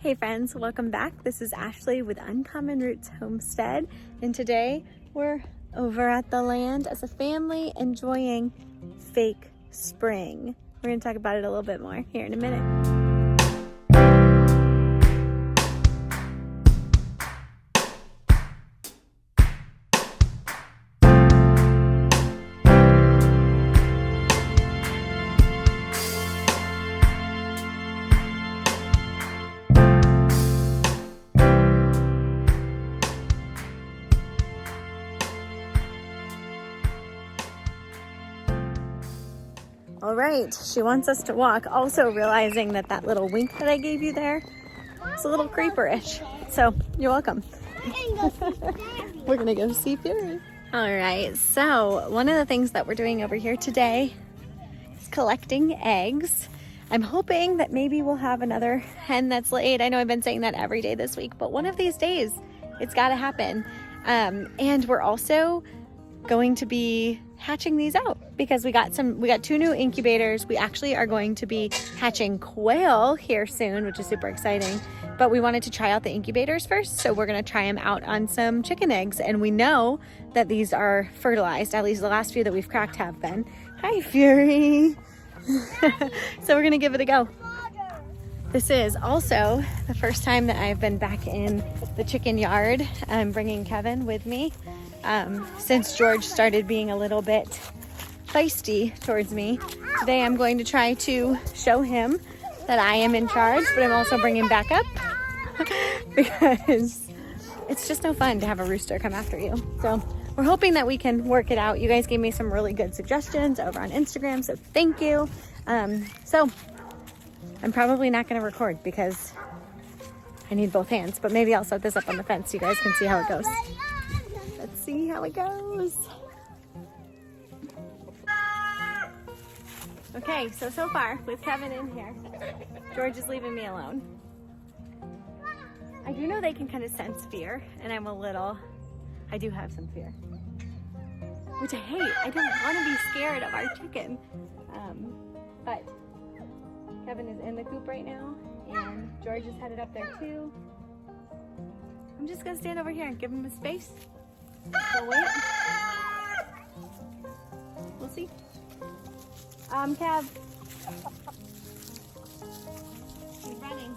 Hey friends, welcome back. This is Ashley with Uncommon Roots Homestead, and today we're over at the land as a family enjoying fake spring. We're going to talk about it a little bit more here in a minute. All right, she wants us to walk, also realizing that that little wink that I gave you there, it's a little creeper-ish. So you're welcome. We're gonna go see Fury. All right, so one of the things that we're doing over here today is collecting eggs. I'm hoping that maybe we'll have another hen that's laid. I know I've been saying that every day this week, but one of these days it's gotta happen. And we're also going to be hatching these out because we got two new incubators. We actually are going to be hatching quail here soon, which is super exciting, but we wanted to try out the incubators first, so we're going to try them out on some chicken eggs, and we know that these are fertilized. At least the last few that we've cracked have been. Hi, Fury. So we're going to give it a go. This is also the first time that I've been back in the chicken yard. I'm bringing Kevin with me. Since George started being a little bit feisty towards me. Today I'm going to try to show him that I am in charge, but I'm also bringing back up because it's just no fun to have a rooster come after you. So we're hoping that we can work it out. You guys gave me some really good suggestions over on Instagram, so thank you. So I'm probably not going to record because I need both hands, but maybe I'll set this up on the fence so you guys can see how it goes. Let's see how it goes. Okay, so far with Kevin in here, George is leaving me alone. I do know they can kind of sense fear, and I do have some fear, which I hate. I don't want to be scared of our chicken. But Kevin is in the coop right now, and George is headed up there too. I'm just gonna stand over here and give him a space. We'll wait. We'll see. Kev. He's running.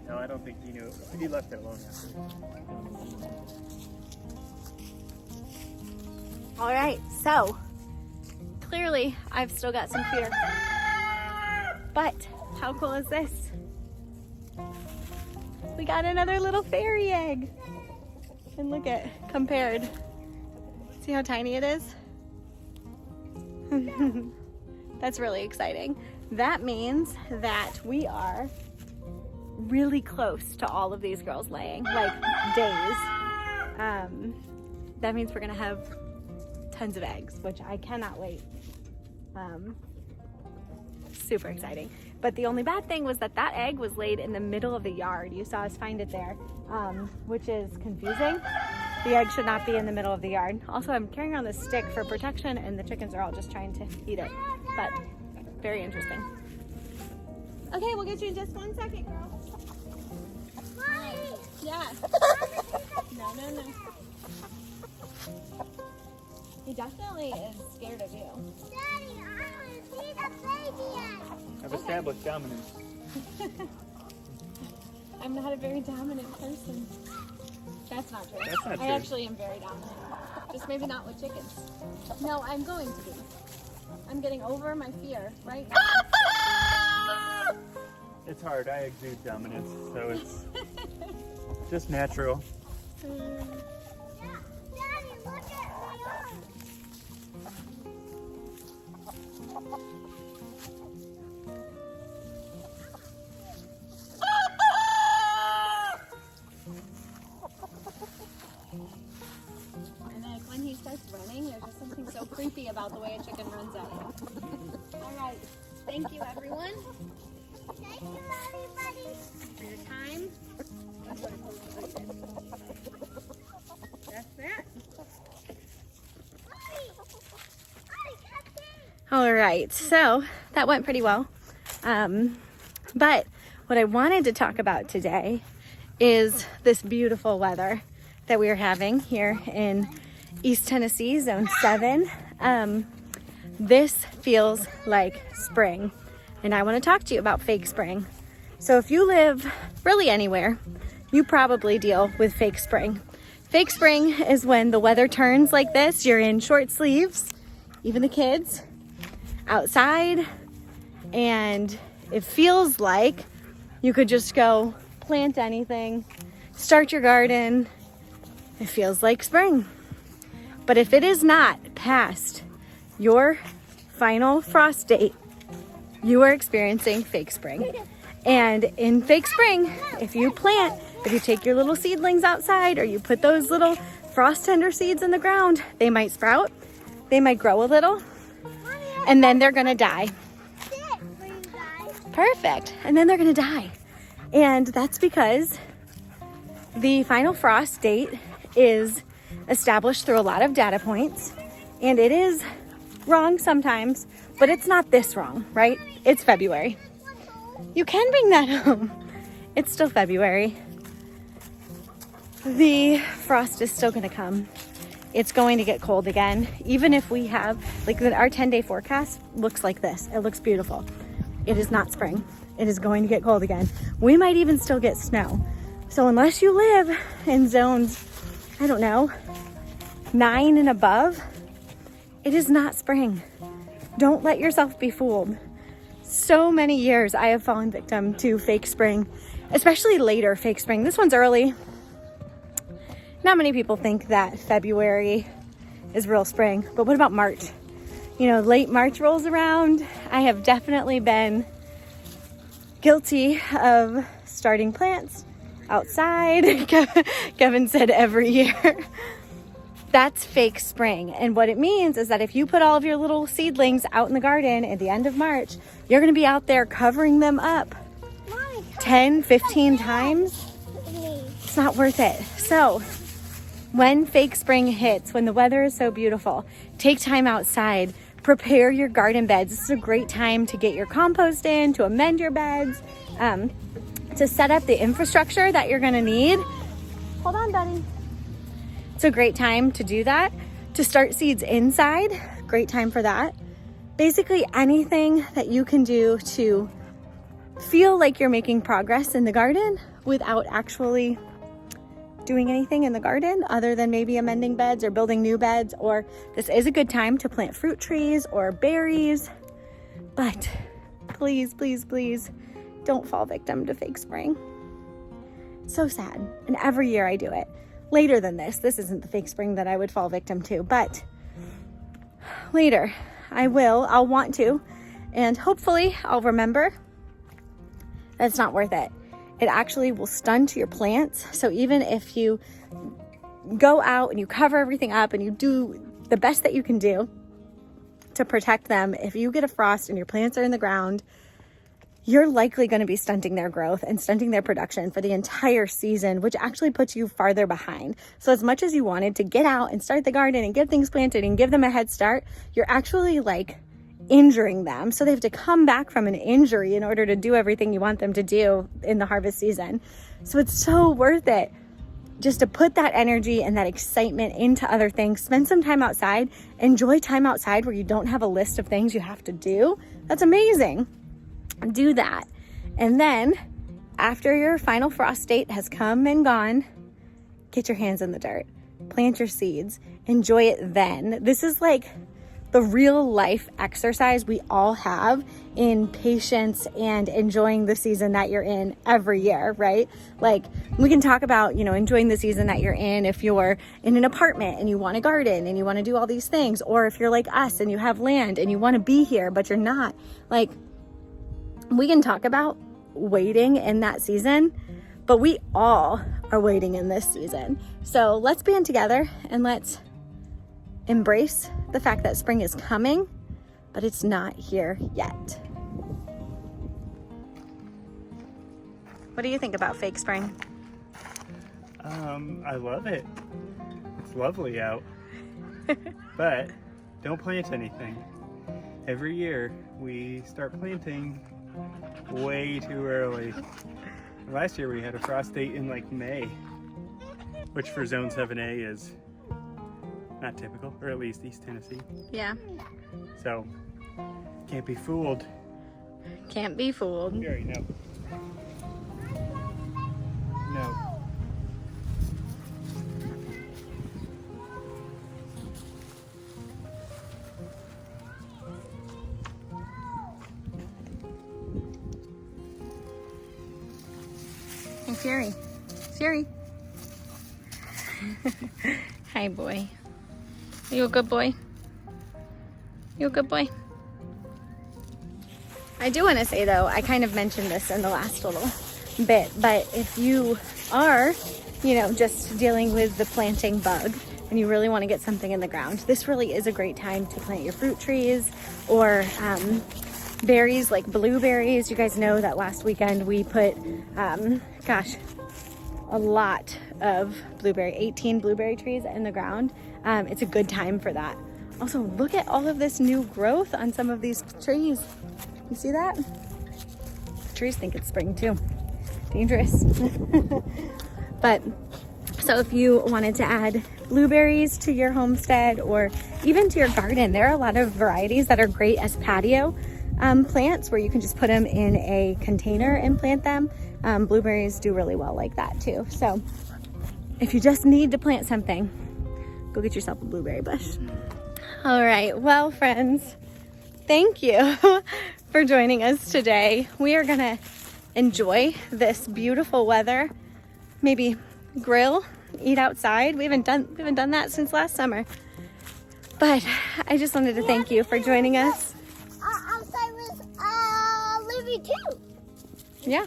No, I don't think he knew. He left it long after. All right, so clearly I've still got some fear. But how cool is this? We got another little fairy egg. And look at, compared. See how tiny it is? That's really exciting. That means that we are really close to all of these girls laying, like days. That means we're gonna have tons of eggs, which I cannot wait. Super exciting. But the only bad thing was that that egg was laid in the middle of the yard. You saw us find it there, which is confusing. The egg should not be in the middle of the yard. Also, I'm carrying around this stick for protection, and the chickens are all just trying to eat it. But very interesting. Okay, we'll get you in just 1 second, girl. Mommy! Yeah. No. He definitely is scared of you. Daddy, I want to see the baby egg. I've established dominance. I'm not a very dominant person. That's not true. That's not true. I actually am very dominant. Just maybe not with chickens. No, I'm going to be. I'm getting over my fear right now. It's hard. I exude dominance, so it's just natural. Daddy, look at my arm. And like when he starts running, there's just something so creepy about the way a chicken runs at you. All right. Thank you, everyone, Thank you, everybody. for your time. That's that. Mommy, catch it. All right, so that went pretty well. But what I wanted to talk about today is this beautiful weather that we are having here in East Tennessee, Zone 7. This feels like spring, and I want to talk to you about fake spring. So if you live really anywhere, you probably deal with fake spring. Fake spring is when the weather turns like this. You're in short sleeves, even the kids, outside, and it feels like you could just go plant anything, start your garden. It feels like spring. But if it is not past your final frost date, you are experiencing fake spring. And in fake spring, if you plant, if you take your little seedlings outside or you put those little frost tender seeds in the ground, they might sprout, they might grow a little, and then they're gonna die. Perfect. And then they're gonna die. And that's because the final frost date is established through a lot of data points, and it is wrong sometimes, but it's not this wrong, right? It's February. You can bring that home. It's still February. The frost is still gonna come. It's going to get cold again. Even if we have, like our 10-day forecast looks like this. It looks beautiful. It is not spring. It is going to get cold again. We might even still get snow. So unless you live in zones, I don't know, 9 and above, it is not spring. Don't let yourself be fooled. So many years I have fallen victim to fake spring, especially later fake spring. This one's early. Not many people think that February is real spring, but what about March? You know, late March rolls around. I have definitely been guilty of starting plants outside. Kevin said every year. That's fake spring. And what it means is that if you put all of your little seedlings out in the garden at the end of March, you're going to be out there covering them up 10, 15 times. It's not worth it. So when fake spring hits, when the weather is so beautiful, take time outside, prepare your garden beds. This is a great time to get your compost in, to amend your beds, to set up the infrastructure that you're going to need. Hold on, buddy. It's a great time to do that. To start seeds inside, great time for that. Basically anything that you can do to feel like you're making progress in the garden without actually doing anything in the garden other than maybe amending beds or building new beds, or this is a good time to plant fruit trees or berries. But please, please, please don't fall victim to fake spring. So sad. And every year I do it. Later than this. This isn't the fake spring that I would fall victim to, but later I'll want to, and hopefully I'll remember that it's not worth it. It actually will stunt your plants. So even if you go out and you cover everything up and you do the best that you can do to protect them, if you get a frost and your plants are in the ground, you're likely going to be stunting their growth and stunting their production for the entire season, which actually puts you farther behind. So as much as you wanted to get out and start the garden and get things planted and give them a head start, you're actually like injuring them. So they have to come back from an injury in order to do everything you want them to do in the harvest season. So it's so worth it just to put that energy and that excitement into other things. Spend some time outside. Enjoy time outside where you don't have a list of things you have to do. That's amazing. Do that. And then after your final frost date has come and gone, get your hands in the dirt, plant your seeds, enjoy it then. This is like the real life exercise we all have in patience and enjoying the season that you're in every year, right? Like we can talk about, enjoying the season that you're in if you're in an apartment and you want to garden and you want to do all these things, or if you're like us and you have land and you want to be here, but you're not. Like, we can talk about waiting in that season, but we all are waiting in this season. So let's band together and let's embrace the fact that spring is coming, but it's not here yet. What do you think about fake spring? I love it. It's lovely out. But don't plant anything. Every year we start planting way too early. Last year we had a frost date in like May, which for Zone 7A is not typical, or at least East Tennessee. Yeah. So, can't be fooled. Can't be fooled. Gary, no. No. Hey, Fury. Fury. Hi, boy. Are you a good boy? You a good boy? I do want to say though, I kind of mentioned this in the last little bit, but if you are, just dealing with the planting bug and you really want to get something in the ground, this really is a great time to plant your fruit trees or berries like blueberries. You guys know that last weekend we put, a lot of 18 blueberry trees in the ground. It's a good time for that. Also, look at all of this new growth on some of these trees. You see that? The trees think it's spring too. Dangerous. But so if you wanted to add blueberries to your homestead or even to your garden, there are a lot of varieties that are great as patio plants where you can just put them in a container and plant them. Blueberries do really well like that too. So if you just need to plant something, go get yourself a blueberry bush. All right, well, friends, thank you for joining us today. We are gonna enjoy this beautiful weather, maybe grill, eat outside. We haven't done that since last summer. But I just wanted to thank you for joining us. Outside with Livy too. Yeah.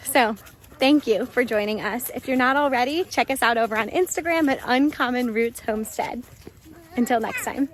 So thank you for joining us. If you're not already, check us out over on Instagram at Uncommon Roots Homestead. Until next time.